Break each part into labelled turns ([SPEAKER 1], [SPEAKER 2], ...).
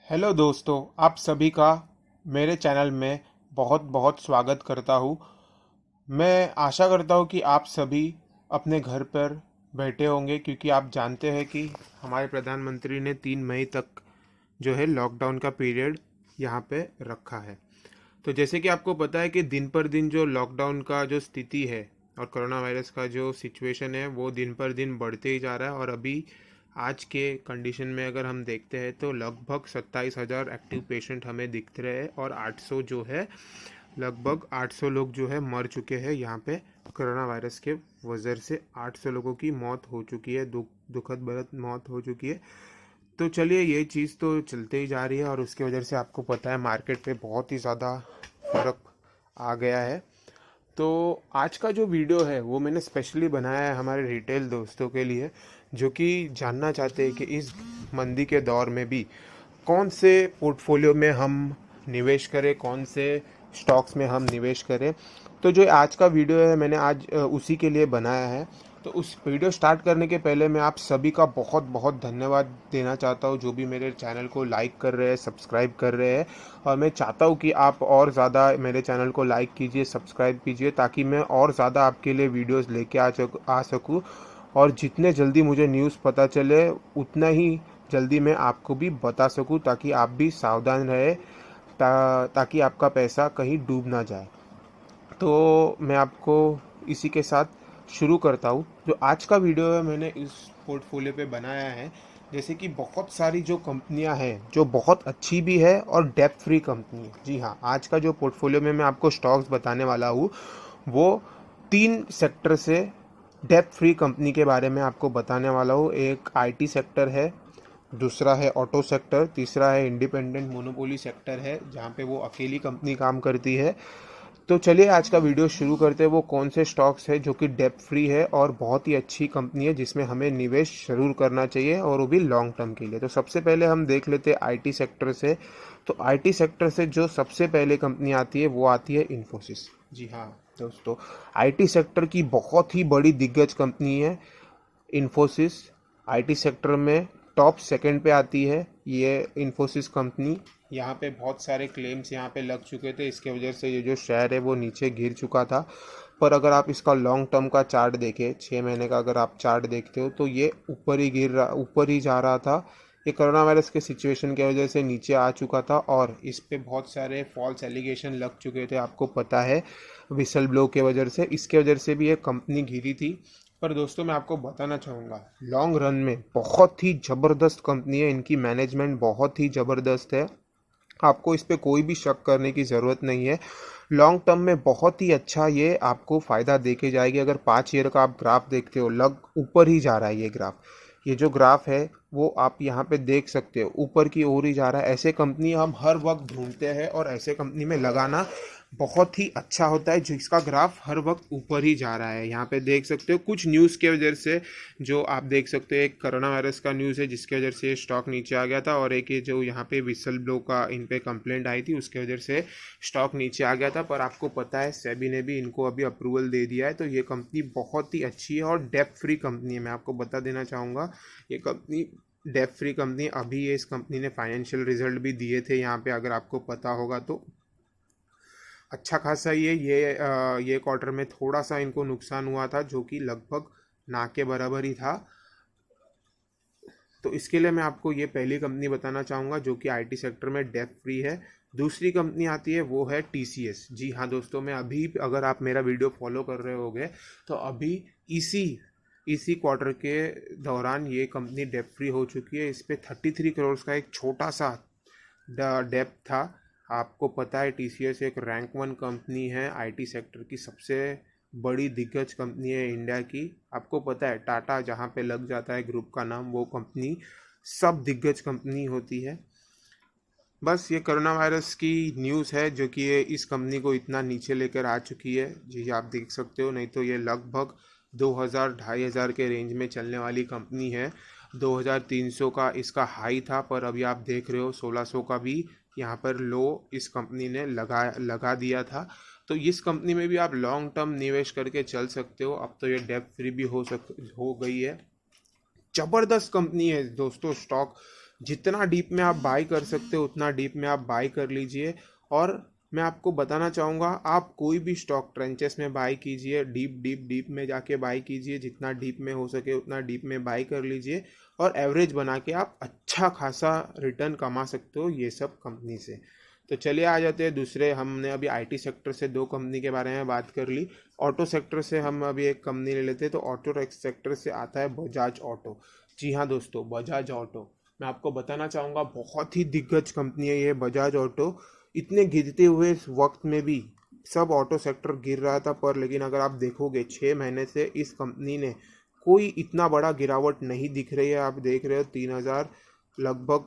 [SPEAKER 1] Hello दोस्तों, आप सभी का मेरे चैनल में बहुत बहुत स्वागत करता हूँ। मैं आशा करता हूँ कि आप सभी अपने घर पर बैठे होंगे, क्योंकि आप जानते हैं कि हमारे प्रधानमंत्री ने 3 मई तक जो है लॉकडाउन का पीरियड यहाँ पे रखा है। तो जैसे कि आपको पता है कि दिन पर दिन जो लॉकडाउन का जो स्थिति है और कोरोना वायरस का जो सिचुएशन है वो दिन पर दिन बढ़ते ही जा रहा है। और अभी आज के कंडीशन में अगर हम देखते हैं तो लगभग 27,000 एक्टिव पेशेंट हमें दिख रहे हैं और 800 जो है लगभग 800 लोग जो है मर चुके हैं यहाँ पे कोरोना वायरस के वजह से। 800 लोगों की मौत हो चुकी है, दुखद भरत मौत हो चुकी है। तो चलिए, ये चीज़ तो चलते ही जा रही है और उसकी वजह से आपको पता है मार्केट पे बहुत ही ज़्यादा फर्क आ गया है। तो आज का जो वीडियो है वो मैंने स्पेशली बनाया है हमारे रिटेल दोस्तों के लिए, जो कि जानना चाहते हैं कि इस मंदी के दौर में भी कौन से पोर्टफोलियो में हम निवेश करें, कौन से स्टॉक्स में हम निवेश करें। तो जो आज का वीडियो है मैंने आज उसी के लिए बनाया है। तो उस वीडियो स्टार्ट करने के पहले मैं आप सभी का बहुत बहुत धन्यवाद देना चाहता हूँ, जो भी मेरे चैनल को लाइक कर रहे हैं, सब्सक्राइब कर रहे हैं। और मैं चाहता हूँ कि आप और ज़्यादा मेरे चैनल को लाइक कीजिए, सब्सक्राइब कीजिए, ताकि मैं और ज़्यादा आपके लिए वीडियोस लेके आ सकूँ। और जितने जल्दी मुझे न्यूज़ पता चले उतना ही जल्दी मैं आपको भी बता सकूँ, ताकि आप भी सावधान रहे, ताकि आपका पैसा कहीं डूब ना जाए। तो मैं आपको इसी के साथ शुरू करता हूँ। जो आज का वीडियो है मैंने इस पोर्टफोलियो पे बनाया है, जैसे कि बहुत सारी जो कंपनियां हैं जो बहुत अच्छी भी है और डेप्थ फ्री कंपनी है। जी हाँ, आज का जो पोर्टफोलियो में मैं आपको स्टॉक्स बताने वाला हूँ वो 3 सेक्टर से डेप्थ फ्री कंपनी के बारे में आपको बताने वाला हूँ। एक आईटी सेक्टर है, दूसरा है ऑटो सेक्टर, तीसरा है इंडिपेंडेंट मोनोपोली सेक्टर है जहाँ पे वो अकेली कंपनी काम करती है। तो चलिए आज का वीडियो शुरू करते हैं। वो कौन से स्टॉक्स है जो कि डेप्थ फ्री है और बहुत ही अच्छी कंपनी है, जिसमें हमें निवेश जरूर करना चाहिए और वो भी लॉन्ग टर्म के लिए। तो सबसे पहले हम देख लेते हैं आईटी सेक्टर से। तो आईटी सेक्टर से जो सबसे पहले कंपनी आती है वो आती है इन्फोसिस। जी हाँ दोस्तों, आईटी सेक्टर की बहुत ही बड़ी दिग्गज कंपनी है इन्फोसिस। आईटी सेक्टर में टॉप सेकंड पे आती है ये इन्फोसिस कंपनी। यहाँ पे बहुत सारे क्लेम्स यहाँ पे लग चुके थे, इसके वजह से ये जो शेयर है वो नीचे गिर चुका था। पर अगर आप इसका लॉन्ग टर्म का चार्ट देखें, 6 महीने का अगर आप चार्ट देखते हो, तो ये ऊपर ही जा रहा था। ये कोरोना वायरस के सिचुएशन की वजह से नीचे आ चुका था और इस पे बहुत सारे फॉल्स एलिगेशन लग चुके थे, आपको पता है, विसल ब्लो के वजह से। इसके वजह से भी ये कंपनी गिरी थी। पर दोस्तों मैं आपको बताना चाहूँगा, लॉन्ग रन में बहुत ही ज़बरदस्त कंपनी है, इनकी मैनेजमेंट बहुत ही ज़बरदस्त है। आपको इस पे कोई भी शक करने की ज़रूरत नहीं है। लॉन्ग टर्म में बहुत ही अच्छा ये आपको फ़ायदा दे के जाएगी। अगर 5 ईयर का आप ग्राफ देखते हो, लग ऊपर ही जा रहा है ये ग्राफ। ये जो ग्राफ है वो आप यहाँ पे देख सकते हो, ऊपर की ओर ही जा रहा है। ऐसे कंपनी हम हर वक्त ढूंढते हैं और ऐसे कंपनी में लगाना बहुत ही अच्छा होता है जिसका ग्राफ हर वक्त ऊपर ही जा रहा है। यहाँ पे देख सकते हो कुछ न्यूज़ के वजह से, जो आप देख सकते हो, एक कोरोना वायरस का न्यूज़ है जिसकी वजह से स्टॉक नीचे आ गया था, और एक ये जो यहाँ पे विसल ब्लो का इन पे कंप्लेंट आई थी उसके वजह से स्टॉक नीचे आ गया था। पर आपको पता है सेबी ने भी इनको अभी अप्रूवल दे दिया है। तो ये कंपनी बहुत ही अच्छी है और डेप्थ फ्री कंपनी है। मैं आपको बता देना चाहूँगा, ये कंपनी डेप्थ फ्री कंपनी, अभी ये इस कंपनी ने फाइनेंशियल रिजल्ट भी दिए थे यहाँ पे, अगर आपको पता होगा तो। अच्छा खासा ये क्वार्टर में थोड़ा सा इनको नुकसान हुआ था, जो कि लगभग ना के बराबर ही था। तो इसके लिए मैं आपको ये पहली कंपनी बताना चाहूँगा जो कि आईटी सेक्टर में डेप्थ फ्री है। दूसरी कंपनी आती है वो है टीसीएस। जी हाँ दोस्तों, मैं अभी, अगर आप मेरा वीडियो फॉलो कर रहे होगे तो अभी इसी इसी क्वार्टर के दौरान ये कंपनी डेप्थ फ्री हो चुकी है। इस पे 33 करोड़ का एक छोटा सा डेप्थ था। आपको पता है टीसीएस एक रैंक 1 कंपनी है, आईटी सेक्टर की सबसे बड़ी दिग्गज कंपनी है इंडिया की। आपको पता है टाटा जहाँ पे लग जाता है ग्रुप का नाम, वो कंपनी सब दिग्गज कंपनी होती है। बस ये कोरोना वायरस की न्यूज़ है जो कि ये इस कंपनी को इतना नीचे लेकर आ चुकी है। जी आप देख सकते हो, नहीं तो ये लगभग 2000 2500 के रेंज में चलने वाली कंपनी है। 2300 का इसका हाई था, पर अभी आप देख रहे हो 1600 का भी यहाँ पर लो इस कंपनी ने लगा दिया था। तो इस कंपनी में भी आप लॉन्ग टर्म निवेश करके चल सकते हो। अब तो ये डेप्थ फ्री भी हो गई है। ज़बरदस्त कंपनी है दोस्तों, स्टॉक जितना डीप में आप बाई कर सकते हो उतना डीप में आप बाई कर लीजिए। और मैं आपको बताना चाहूँगा, आप कोई भी स्टॉक ट्रेंचेस में बाई कीजिए, डीप डीप डीप में जाके बाई कीजिए, जितना डीप में हो सके उतना डीप में बाई कर लीजिए और एवरेज बना के आप अच्छा खासा रिटर्न कमा सकते हो ये सब कंपनी से। तो चलिए आ जाते हैं दूसरे। हमने अभी आईटी सेक्टर से दो कंपनी के बारे में बात कर ली, ऑटो सेक्टर से हम अभी एक कंपनी ले लेते हैं। तो ऑटो सेक्टर से आता है बजाज ऑटो। जी हाँ दोस्तों, बजाज ऑटो मैं आपको बताना चाहूँगा बहुत ही दिग्गज कंपनी है ये बजाज ऑटो। इतने गिरते हुए इस वक्त में भी सब ऑटो सेक्टर गिर रहा था, पर लेकिन अगर आप देखोगे 6 महीने से इस कंपनी ने कोई इतना बड़ा गिरावट नहीं दिख रही है। आप देख रहे हो 3,000 लगभग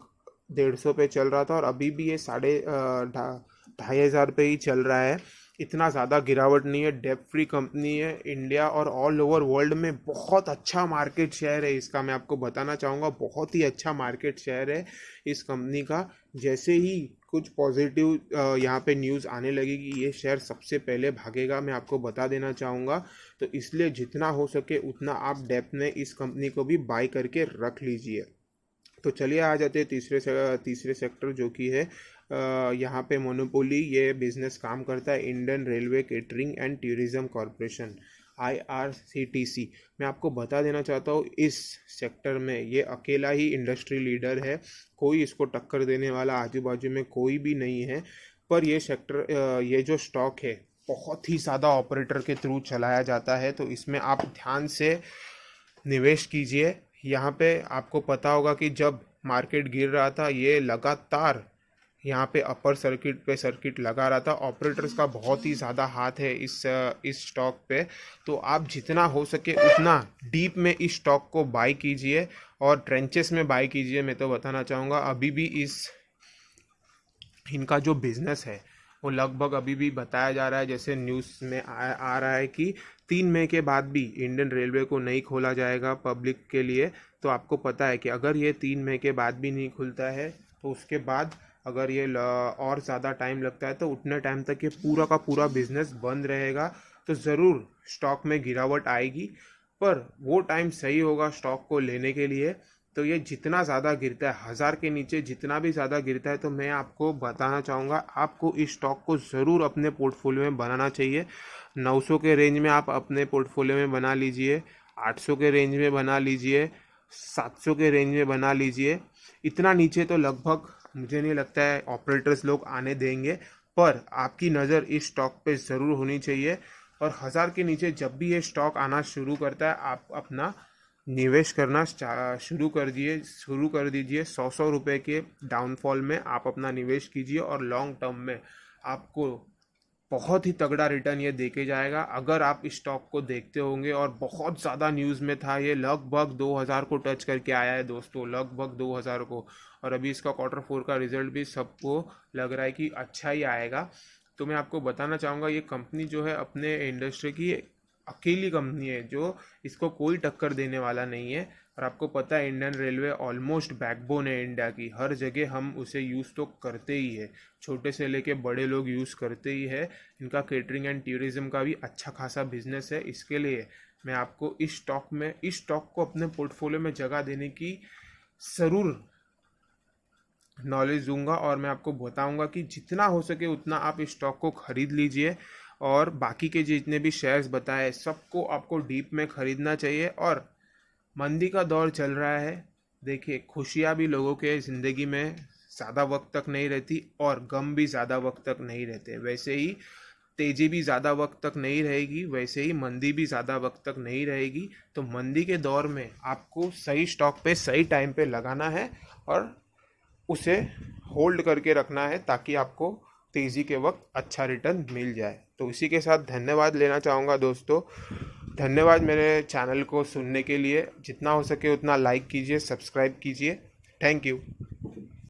[SPEAKER 1] 150 पे चल रहा था और अभी भी ये 2,500 पे ही चल रहा है। इतना ज़्यादा गिरावट नहीं है। डेप फ्री कंपनी है, इंडिया और ऑल ओवर वर्ल्ड में बहुत अच्छा मार्केट शेयर है इसका। मैं आपको बताना चाहूँगा बहुत ही अच्छा मार्केट शेयर है इस कंपनी का। जैसे ही कुछ पॉजिटिव यहाँ पे न्यूज़ आने लगेगी ये शेयर सबसे पहले भागेगा, मैं आपको बता देना चाहूँगा। तो इसलिए जितना हो सके उतना आप डेप में इस कंपनी को भी बाय करके रख लीजिए। तो चलिए आ जाते हैं तीसरे सेक्टर जो कि है यहाँ पे मोनोपोली ये बिजनेस काम करता है Indian railway catering and tourism corporation, IRCTC। मैं आपको बता देना चाहता हूँ इस सेक्टर में ये अकेला ही इंडस्ट्री लीडर है, कोई इसको टक्कर देने वाला आजू बाजू में कोई भी नहीं है। पर ये सेक्टर ये जो स्टॉक है बहुत ही ज़्यादा ऑपरेटर के थ्रू चलाया जाता है, तो इसमें आप ध्यान से निवेश कीजिए। यहाँ पे आपको पता होगा कि जब मार्केट गिर रहा था ये लगातार यहाँ पे अपर सर्किट पे सर्किट लगा रहा था। ऑपरेटर्स का बहुत ही ज़्यादा हाथ है इस स्टॉक पे। तो आप जितना हो सके उतना डीप में इस स्टॉक को बाय कीजिए और ट्रेंचेस में बाय कीजिए। मैं तो बताना चाहूँगा अभी भी इनका जो बिज़नेस है वो लगभग अभी भी बताया जा रहा है, जैसे न्यूज़ में आ रहा है कि 3 मई के बाद भी इंडियन रेलवे को नहीं खोला जाएगा पब्लिक के लिए। तो आपको पता है कि अगर ये 3 मई के बाद भी नहीं खुलता है तो उसके बाद अगर ये और ज़्यादा टाइम लगता है तो उतने टाइम तक ये पूरा का पूरा बिजनेस बंद रहेगा। तो ज़रूर स्टॉक में गिरावट आएगी, पर वो टाइम सही होगा स्टॉक को लेने के लिए। तो ये जितना ज़्यादा गिरता है 1,000 के नीचे जितना भी ज़्यादा गिरता है, तो मैं आपको बताना चाहूँगा आपको इस स्टॉक को ज़रूर अपने पोर्टफोलियो में बनाना चाहिए। 900 के रेंज में आप अपने पोर्टफोलियो में बना लीजिए, 800 के रेंज में बना लीजिए, 700 के रेंज में बना लीजिए। इतना नीचे तो लगभग मुझे नहीं लगता है ऑपरेटर्स लोग आने देंगे, पर आपकी नज़र इस स्टॉक पे ज़रूर होनी चाहिए। और 1,000 के नीचे जब भी ये स्टॉक आना शुरू करता है आप अपना निवेश करना शुरू कर दीजिए। 100 रुपए के डाउनफॉल में आप अपना निवेश कीजिए और लॉन्ग टर्म में आपको बहुत ही तगड़ा रिटर्न ये देके जाएगा। अगर आप इस स्टॉक को देखते होंगे और बहुत ज़्यादा न्यूज़ में था, ये लगभग 2,000 को टच करके आया है दोस्तों, लगभग 2,000 को। और अभी इसका Q4 का रिजल्ट भी सबको लग रहा है कि अच्छा ही आएगा। तो मैं आपको बताना चाहूँगा ये कंपनी जो है अपने इंडस्ट्री की अकेली कंपनी है जो इसको कोई टक्कर देने वाला नहीं है। और आपको पता है इंडियन रेलवे ऑलमोस्ट बैकबोन है इंडिया की, हर जगह हम उसे यूज़ तो करते ही है, छोटे से लेके बड़े लोग यूज़ करते ही है। इनका केटरिंग एंड टूरिज्म का भी अच्छा खासा बिजनेस है। इसके लिए मैं आपको इस स्टॉक को अपने पोर्टफोलियो में जगह देने की ज़रूर नॉलेज दूंगा और मैं आपको बताऊंगा कि जितना हो सके उतना आप इस स्टॉक को खरीद लीजिए। और बाकी के जितने भी शेयर्स बताए सबको आपको डीप में खरीदना चाहिए। और मंदी का दौर चल रहा है, देखिए खुशियाँ भी लोगों के ज़िंदगी में ज़्यादा वक्त तक नहीं रहती और गम भी ज़्यादा वक्त तक नहीं रहते। वैसे ही तेज़ी भी ज़्यादा वक्त तक नहीं रहेगी, वैसे ही मंदी भी ज़्यादा वक्त तक नहीं रहेगी। तो मंदी के दौर में आपको सही स्टॉक पे सही टाइम पे लगाना है और उसे होल्ड करके रखना है ताकि आपको तेज़ी के वक्त अच्छा रिटर्न मिल जाए। तो इसी के साथ धन्यवाद लेना चाहूँगा दोस्तों। धन्यवाद मेरे चैनल को सुनने के लिए। जितना हो सके उतना लाइक कीजिए, सब्सक्राइब कीजिए। Thank you.